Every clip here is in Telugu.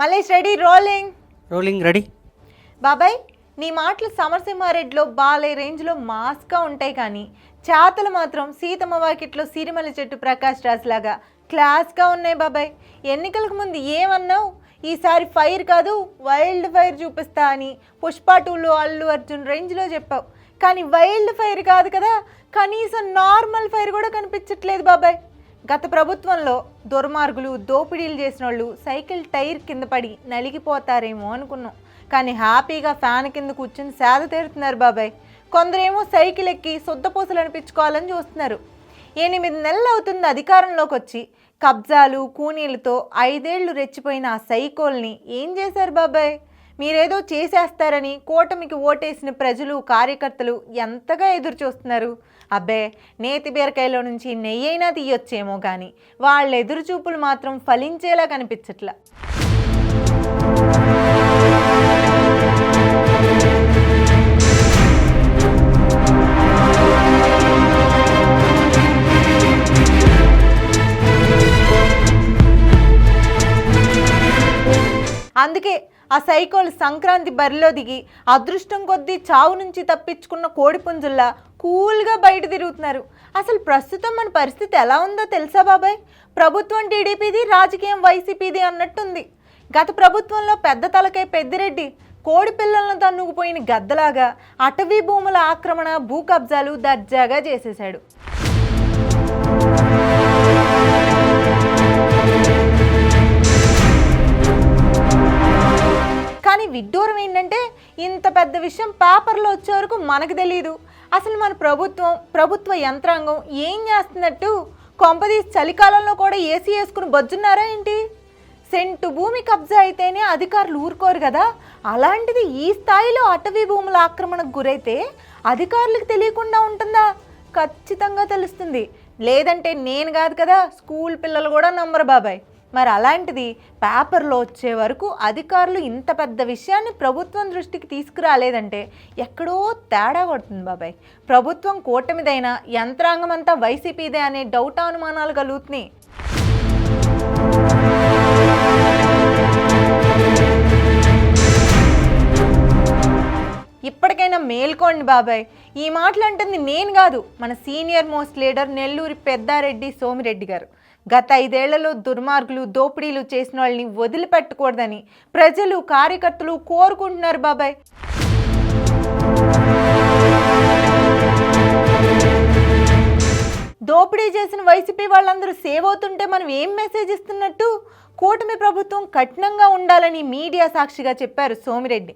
Mallesh ready rolling ready. బాబాయ్, నీ మాటలు సమరసింహారెడ్డిలో బాలే రేంజ్లో మాస్గా ఉంటాయి, కానీ చేతలు మాత్రం సీతమ్మ వాకిట్లో సిరిమల చెట్టు ప్రకాష్ రాజ్ లాగా క్లాస్గా ఉన్నాయి. బాబాయ్, ఎన్నికలకు ముందు ఏమన్నావు? ఈసారి ఫైర్ కాదు వైల్డ్ ఫైర్ చూపిస్తా అని పుష్ప 2లో అల్లు అర్జున్ రేంజ్లో చెప్పావు. కానీ వైల్డ్ ఫైర్ కాదు కదా, కనీసం నార్మల్ ఫైర్ కూడా కనిపించట్లేదు బాబాయ్. గత ప్రభుత్వంలో దుర్మార్గులు దోపిడీలు చేసిన వాళ్ళు సైకిల్ టైర్ కింద పడి నలిగిపోతారేమో అనుకున్నాం, కానీ హ్యాపీగా ఫ్యాన్ కింద కూర్చొని సేద తీరుతున్నారు బాబాయ్. కొందరేమో సైకిల్ ఎక్కి శుద్ధపూసలు అనిపించుకోవాలని చూస్తున్నారు. 8 నెలలు అవుతుంది అధికారంలోకి వచ్చి. కబ్జాలు కూనీలతో 5 ఏళ్లు రెచ్చిపోయిన ఆ సైకోల్ని ఏం చేశారు బాబాయ్? మీరేదో చేసేస్తారని కూటమికి ఓటేసిన ప్రజలు కార్యకర్తలు ఎంతగా ఎదురు చూస్తున్నారు. అబ్బే, నేతి బీరకాయలో నుంచి నెయ్యైనా తీయొచ్చేమో కానీ వాళ్ళ ఎదురు చూపులు మాత్రం ఫలించేలా కనిపించట్లా. అందుకే ఆ సైకోలు సంక్రాంతి బరిలో దిగి అదృష్టం కొద్దీ చావు నుంచి తప్పించుకున్న కోడిపుంజుల్లా కూల్గా బయట తిరుగుతున్నారు. అసలు ప్రస్తుతం మన పరిస్థితి ఎలా ఉందో తెలుసా బాబాయ్? ప్రభుత్వం టీడీపీది, రాజకీయం వైసీపీది అన్నట్టుంది. గత ప్రభుత్వంలో పెద్ద తలకాయ పెద్దిరెడ్డి కోడి పిల్లలను తన్నుకుపోయిన గద్దలాగా అటవీ భూముల ఆక్రమణ, భూ కబ్జాలు దర్జాగా చేసేశాడు. కానీ విడ్డూరం ఏంటంటే, ఇంత పెద్ద విషయం పేపర్లో వచ్చే వరకు మనకు తెలియదు. అసలు మన ప్రభుత్వ యంత్రాంగం ఏం చేస్తున్నట్టు? కొంపదీసి చలికాలంలో కూడా ఏసీ వేసుకుని బొజ్జున్నారా ఏంటి? సెంటు భూమి కబ్జా అయితేనే అధికారులు ఊరుకోరు కదా, అలాంటిది ఈ స్థాయిలో అటవీ భూముల ఆక్రమణకు గురైతే అధికారులకు తెలియకుండా ఉంటుందా? ఖచ్చితంగా తెలుస్తుంది. లేదంటే నేను కాదు కదా, స్కూల్ పిల్లలు కూడా నమ్మరు బాబాయ్. మరి అలాంటిది పేపర్లో వచ్చే వరకు అధికారులు ఇంత పెద్ద విషయాన్ని ప్రభుత్వం దృష్టికి తీసుకురాలేదంటే ఎక్కడో తేడా కొడుతుంది బాబాయ్. ప్రభుత్వం కూటమిదైనా యంత్రాంగం అంతా వైసీపీదే అనే డౌట్, అనుమానాలు కలుగుతున్నాయి. ఇప్పటికైనా మేల్కోండి బాబాయ్. ఈ మాటలు అంటుంది నేను కాదు, మన senior most leader Nelluri Peddareddy Somireddy గారు. గత 5 ఏళ్లలో దుర్మార్గులు దోపిడీలు చేసిన వాళ్ళని వదిలిపెట్టకూడదని ప్రజలు కార్యకర్తలు కోరుకుంటున్నారు బాబాయ్. దోపిడీ చేసిన వైసీపీ వాళ్ళందరూ సేవ్ అవుతుంటే మనం ఏం మెసేజ్ ఇస్తున్నట్టు? కూటమి ప్రభుత్వం కఠినంగా ఉండాలని మీడియా సాక్షిగా చెప్పారు సోమిరెడ్డి.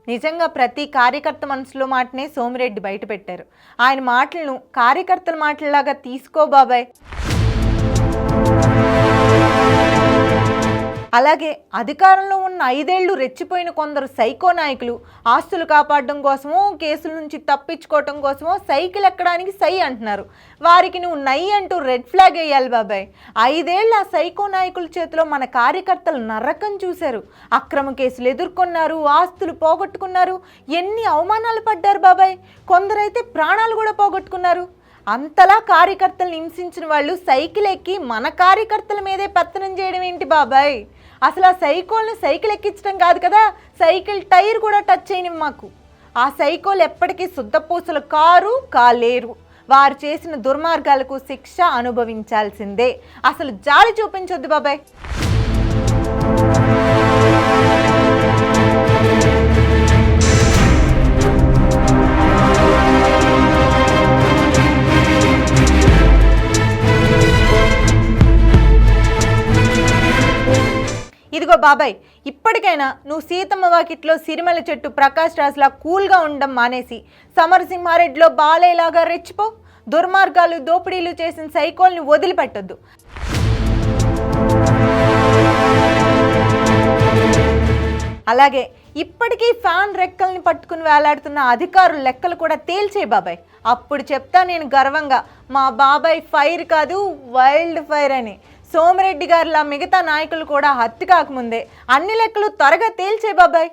నిజంగా ప్రతి కార్యకర్త మనసులో మాటనే సోమిరెడ్డి బయట పెట్టారు. ఆయన మాటలను కార్యకర్తల మాటల్లాగా తీసుకో బాబాయ్. అలాగే అధికారంలో ఉన్న 5 ఏళ్లు రెచ్చిపోయిన కొందరు సైకో నాయకులు ఆస్తులు కాపాడడం కోసమో, కేసుల నుంచి తప్పించుకోవటం కోసమో సైకిల్ ఎక్కడానికి సై అంటున్నారు. వారికి నువ్వు నై అంటూ రెడ్ ఫ్లాగ్ వేయాలి బాబాయ్. 5 ఏళ్ళు ఆ సైకో నాయకుల చేతిలో మన కార్యకర్తలు నరకం చూశారు. అక్రమ కేసులు ఎదుర్కొన్నారు, ఆస్తులు పోగొట్టుకున్నారు, ఎన్ని అవమానాలు పడ్డారు బాబాయ్. కొందరైతే ప్రాణాలు కూడా పోగొట్టుకున్నారు. అంతలా కార్యకర్తలను హింసించిన వాళ్ళు సైకిల్ ఎక్కి మన కార్యకర్తల మీదే పెత్తనం చేయడం ఏంటి బాబాయ్? అసలు ఆ సైకిల్ని సైకిల్ ఎక్కించడం కాదు కదా, సైకిల్ టైర్ కూడా టచ్ చేయని మాకు. ఆ సైకిల్ ఎప్పటికీ శుద్ధపూసలు కాలేరు. వారు చేసిన దుర్మార్గాలకు శిక్ష అనుభవించాల్సిందే. అసలు జాలి చూపించొద్దు బాబాయ్. ఇదిగో బాబాయ్, ఇప్పటికైనా నువ్వు సీతమ్మ వాకిట్లో సిరిమల చెట్టు ప్రకాష్ రాజ్లా కూల్గా ఉండడం మానేసి సమరసింహారెడ్డిలో బాలేలాగా రెచ్చిపో. దుర్మార్గాలు దోపిడీలు చేసిన సైకోల్ని వదిలిపెట్టొద్దు. అలాగే ఇప్పటికీ ఫ్యాన్ రెక్కల్ని పట్టుకుని వేలాడుతున్న అధికారుల లెక్కలు కూడా తేల్చే బాబాయ్. అప్పుడు చెప్తా నేను గర్వంగా, మా బాబాయ్ ఫైర్ కాదు వైల్డ్ ఫైర్ అని. సోమిరెడ్డి గారిలా మిగతా నాయకులు కూడా హత్య కాకముందే అన్ని లెక్కలు త్వరగా తేల్చే బాబాయ్.